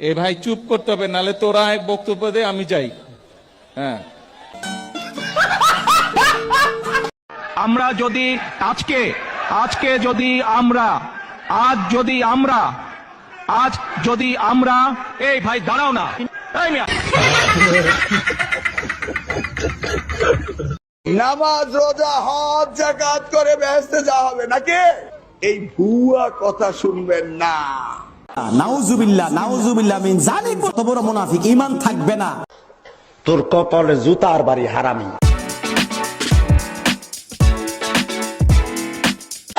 এ ভাই চুপ করতে হবে, নালে তোরা বক্তব্য দে, আমি যাই। হ্যাঁ, আমরা যদি আজকে আজকে যদি আমরা আজ যদি আমরা আজ যদি আমরা এই ভাই দাঁড়াও না, এই মিয়া নামাজ রোজা হজ যাকাত করে বেহেশতে যাওয়া হবে নাকি? এই ভুয়া কথা শুনবেন না। নাউজুবিল্লাহ নাউজুবিল্লাহ মিন জালিক, কত বড় মুনাফিক, ঈমান থাকবে না। তোর কপালে জুতার বাড়ি, হারামি।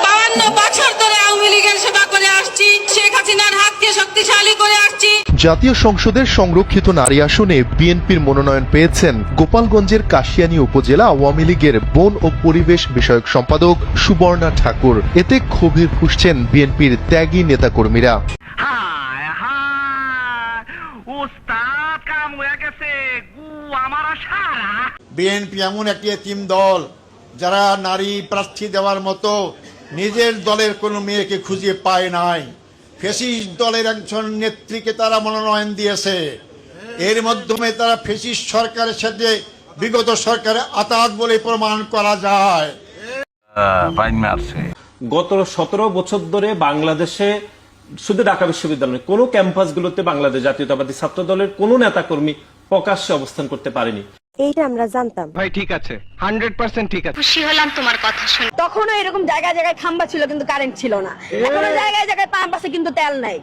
52 বছর ধরে আওয়ামী লীগের সেবা করে আসছি, শেখ হাসিনার হাতকে শক্তিশালী করে আসছি। জাতীয় সংসদের সংরক্ষিত নারী আসনে বিএনপির মনোনয়ন পেয়েছেন গোপালগঞ্জের কাশিয়ানী উপজেলা আওয়ামী লীগের বন ও পরিবেশ বিষয়ক সম্পাদক সুবর্ণা ঠাকুর। এতে ক্ষোভে ফুঁসছেন বিএনপির ত্যাগী নেতাকর্মীরা। বিএনপি এমন একটি এতিম দল যারা নারী প্রার্থী দেওয়ার মতো নিজের দলের কোনো মেয়েকে খুঁজে পায় নাই। ফ্যাসিস্ট দলের একজন নেত্রীকে তারা মনোনয়ন দিয়েছে। এর মাধ্যমে তারা ফ্যাসিস্ট সরকারের সাথে বিগত সরকারের আতাত বলে প্রমাণ করা যায়। গত 17 বছর ধরে বাংলাদেশে শুধু ঢাকা বিশ্ববিদ্যালয় কোন ক্যাম্পাসগুলোতে বাংলাদেশ জাতীয়তাবাদী ছাত্র দলের কোন নেতাকর্মী প্রকাশ্যে অবস্থান করতে পারেনি। এইটা আমরা জানতাম। ভাই ঠিক আছে, 100% ঠিক আছে। খুশি হলাম তোমার কথা শুনে। তখনও এরকম জায়গায় জায়গায় খাম্বা ছিল কিন্তু কারেন্ট ছিল না। এখনো জায়গায় জায়গায় পাম্প আছে কিন্তু তেল নাই।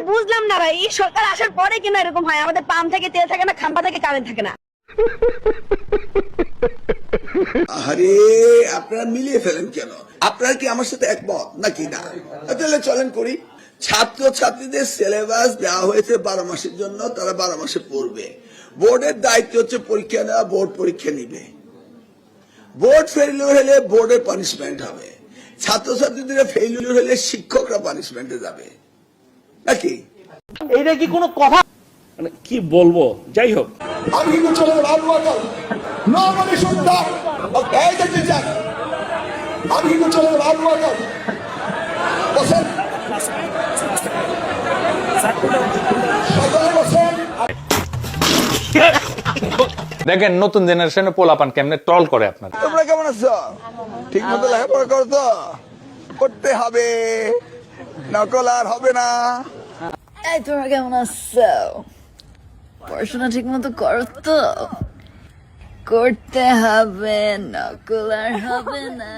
বুঝলাম না ভাই, এই সরকার আসার পরে কিনা এরকম হয়, আমাদের পাম্প থেকে তেল থাকে না, খাম্বা থেকে কারেন্ট থাকে না। আরে আপনারা মিলিয়ে ফেলেন কেন? আপনারা কি আমার সাথে একমত নাকি না? তাহলে চলেন করি। ছাত্র ছাত্রীদের সিলেবাস দেওয়া হয়েছে 12 মাসের জন্য, তারা 12 মাসে পড়বে। বোর্ডের দায়িত্ব হচ্ছে পরীক্ষা নেওয়া, বোর্ড পরীক্ষা নিবে। বোর্ড ফেলিওর হলে বোর্ডের পানিশমেন্ট হবে, ছাত্রছাত্রীদের ফেলিওর হলে শিক্ষকরা পানিশমেন্টে যাবে নাকি? এইটা কি কোনো কথা? মানে কি বলবো, যাই হোক। আমি কিন্তু চলে নর্মালি শুনতা এই দেখতে চাই। আমি কিন্তু চলে বসেন দেখেন নতুন জেনারেশনে পোলাপান কেমনে ট্রল করে আপনার। তোমরা কেমন আছো? ঠিক মতো লেখাপড়া করো তো? করতে হবে, নকল আর হবে না। এই তোমরা কেমন আছো? পড়াশোনা ঠিক মতো করো তো? করতে হবে, নকল আর হবে না।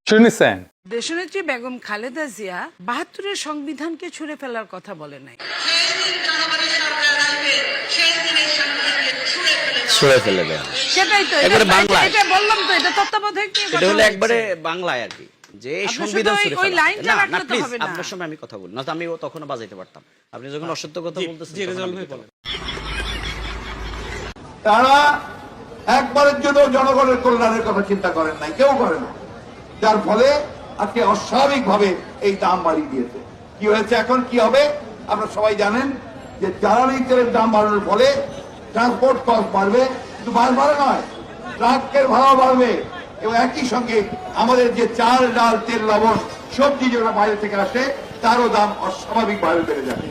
শুনেছেন দেশনেত্রী বেগম খালেদা জিয়া 72-এর সংবিধানকে ছুঁড়ে ফেলার কথা বলে নাই। ছুঁড়ে ফেলে দেন, সেটাই তো, একবারে বাংলায়। এটা বললাম তো, এটা তত্ত্বাবধায়ক নিয়ে কথা এটা হলো হচ্ছে। একবারে বাংলায় আর কি, যে সংবিধান ছুঁড়ে ওই ফেলা। লাইনটা না না রাখলে তো প্লিজ, হবে না। আপনার সময় আমি কথা বলি না, তো আমি তখনও বাজাইতে পারতাম। আপনি যখন অসত্য কথা বলতেছেন তখন আমি বলতে পারতাম। তারা একবারের জন্য জনগণের কল্যাণের কথা চিন্তা করেন নাই, কেউ করে না। যার ফলে আজকে অস্বাভাবিক ভাবে এই দাম বাড়িয়ে দিয়েছে। কি হয়েছে, এখন কি হবে আপনারা সবাই জানেন, যে জ্বালানি তেলের দাম বাড়ানোর ফলে ট্রান্সপোর্ট কস্ট বাড়বে, কিন্তু বাড়বে নয়, ট্রাকের ভাড়া বাড়বে, এবং একই সঙ্গে আমাদের যে চাল ডাল তেল লবণ সবজি যেগুলো বাইরে থেকে আসে তারও দাম অস্বাভাবিক ভাবে বেড়ে যাবে।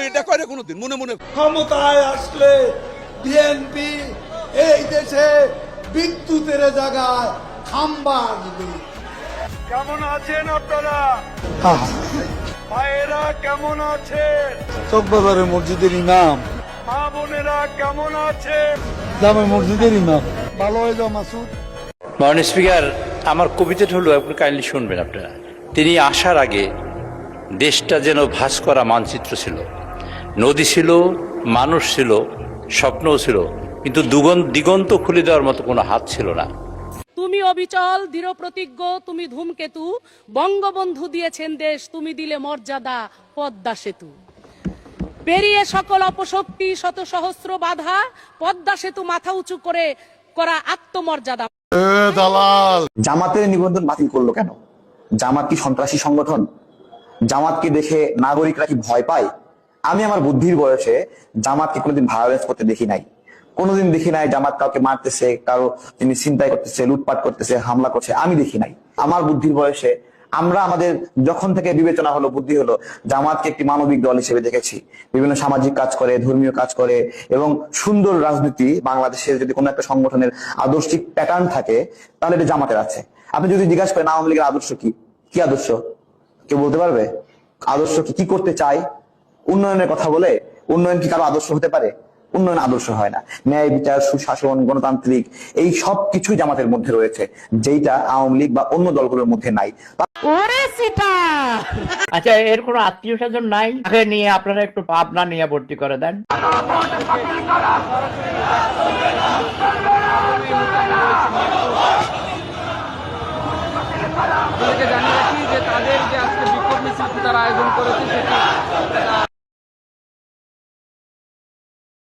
এটা করে কোনোদিন মনে মনে ক্ষমতায় আসলে বিএনপি এই দেশে বিদ্যুতের জায়গায় খাম্বা দিবে। কেমন আছেন আপনারা? ভাইয়েরা কেমন আছে? চকবাজারের মসজিদের ইমাম, মা বোনেরা কেমন আছে? জামে মসজিদের ইমাম। ভালো হয়ে যাও মাসুদ। মাননীয় স্পিকার, আমার কবিতাটা হলো, আপনি কাইন্ডলি শুনবেন আপনারা। তিনি আসার আগে দেশটা যেন ভাস করা মানচিত্র ছিল, নদী ছিল, মানুষ ছিল, স্বপ্নও ছিল, কিন্তু দিগন্ত খুলে দেওয়ার মতো কোনো হাত ছিল না। তুমি অবিচল দৃঢ় প্রতিজ্ঞ, তুমি ধূমকেতু, বঙ্গবন্ধু দিয়েছেন দেশ, তুমি দিলে মর্যাদা পদ্মা সেতু। পেরিয়ে সকল অপশক্তি, শত সহস্র বাধা, পদ্মা সেতু মাথা উঁচু করে করা আত্মমর্যাদা। জামাতের নিবন্ধন বাতিল করলো কেন? জামাত কি সন্ত্রাসী সংগঠন? জামাতকে দেখে নাগরিকরা কি ভয় পায়? আমি আমার বুদ্ধির বয়সে জামাতকে কোনোদিন ভায়োলেন্স করতে দেখি নাই, কোনোদিন দেখি নাই জামাত কাউকে মারতেছে, কারো তিনি ছিনতাই করতেছে, লুটপাট করতেছে, হামলা করছে, আমি দেখি নাই। আমার বুদ্ধির বয়সে আমরা আমাদের যখন থেকে বিবেচনা হলো, বুদ্ধি হলো, জামাতকে একটি মানবিক দল হিসেবে দেখেছি। বিভিন্ন সামাজিক কাজ করে, ধর্মীয় কাজ করে এবং সুন্দর রাজনীতি। বাংলাদেশের যদি কোনো একটা সংগঠনের আদর্শিক প্যাটার্ন থাকে তাহলে এটা জামাতের আছে। আপনি যদি জিজ্ঞাসা করেন আওয়ামী লীগের আদর্শ কি, কি আদর্শ, কেউ বলতে পারবে? আদর্শ কি করতে চায়? উন্নয়নের কথা বলে। উন্নয়ন কি কারো আদর্শ হতে পারে? উন্নয়ন আদর্শ হয় না। ন্যায় বিচার, সুশাসন, গণতান্ত্রিক এই সব কিছুই জামাতের মধ্যে রয়েছে, যেটা আওয়ামী লীগ বা অন্য দলগুলোর মধ্যে নাই। আচ্ছা, এর কোনো আত্মীয় স্বজন নাই নিয়ে আপনারা একটু পাবনা নিয়ে ভর্তি করে দেন।